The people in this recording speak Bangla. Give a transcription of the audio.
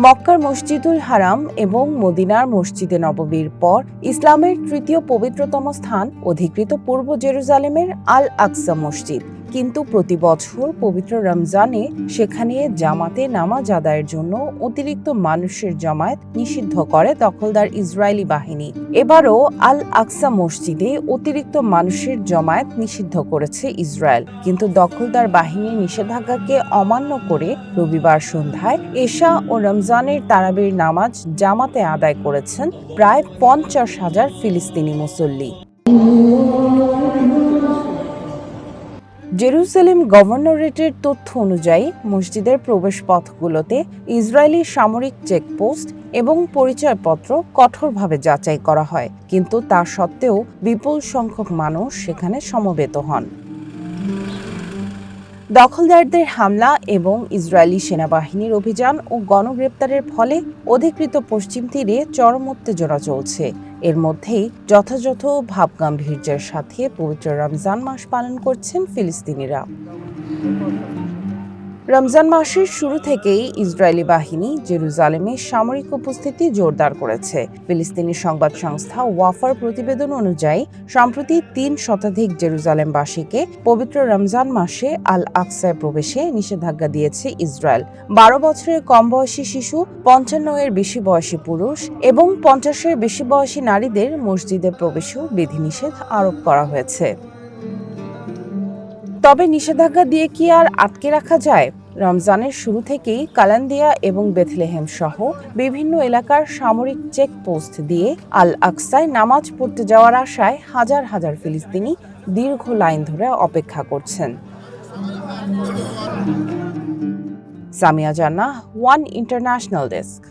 মক্কার মসজিদুল হারাম এবং মদিনার মসজিদে নববীর পর ইসলামের তৃতীয় পবিত্রতম স্থান অধিকৃত পূর্ব জেরুজালেমের আল আকসা মসজিদ। কিন্তু প্রতি বছর পবিত্র রমজানে সেখানে জামাতে নামাজ আদায়ের জন্য অতিরিক্ত মানুষের জমায়েত নিষিদ্ধ করে দখলদার ইসরায়েলি বাহিনী। এবারও আল আকসা মসজিদে অতিরিক্ত মানুষের জমায়েত নিষিদ্ধ করেছে ইসরায়েল, কিন্তু দখলদার বাহিনীর নিষেধাজ্ঞাকে অমান্য করে রবিবার সন্ধ্যায় এশা ও রমজানের তারাবির নামাজ জামাতে আদায় করেছেন প্রায় 50,000 ফিলিস্তিনি মুসল্লি। জেরুজালেম গভর্নরেটের তথ্য অনুযায়ী মসজিদের প্রবেশপথগুলোতে ইসরায়েলি সামরিক চেকপোস্ট এবং পরিচয়পত্র কঠোরভাবে যাচাই করা হয়, কিন্তু তা সত্ত্বেও বিপুল সংখ্যক মানুষ সেখানে সমবেত হন। দখলদারদের হামলা এবং ইসরায়েলি সেনাবাহিনীর অভিযান ও গণগ্রেপ্তারের ফলে অধিকৃত পশ্চিম তীরে চরম উত্তেজনা চলছে। এর মধ্যেই যথাযথ ভাবগাম্ভীর্যের সাথে পবিত্র রমজান মাস পালন করছেন ফিলিস্তিনিরা। রমজান মাসের শুরু থেকেই ইসরায়েলি বাহিনী জেরুজালেমে সামরিক উপস্থিতি জোরদার করেছে। ফিলিস্তিনি সংবাদ সংস্থা ওয়াফার প্রতিবেদন অনুযায়ী সম্প্রতি 3 শতাধিক জেরুজালেমবাসীকে পবিত্র রমজান মাসে আল আকসায় প্রবেশে নিষেধাজ্ঞা দিয়েছে ইসরায়েল। 12 বছরের কম বয়সী শিশু, 55 এর বেশি বয়সী পুরুষ এবং 50 এর বেশি বয়সী নারীদের মসজিদে প্রবেশেও বিধিনিষেধ আরোপ করা হয়েছে। তবে নিষেধাজ্ঞা দিয়ে কি আর আটকে রাখা যায়? রমজানের শুরু থেকেই কালান্দিয়া এবং বেথলেহেম সহ বিভিন্ন এলাকার সামরিক চেকপোস্ট দিয়ে আল আকসায় নামাজ পড়তে যাওয়ার আশায় হাজার হাজার ফিলিস্তিনি দীর্ঘ লাইন ধরে অপেক্ষা করছেন। সামিয়া জান্নাহ, ওয়ান ইন্টারন্যাশনাল ডেস্ক।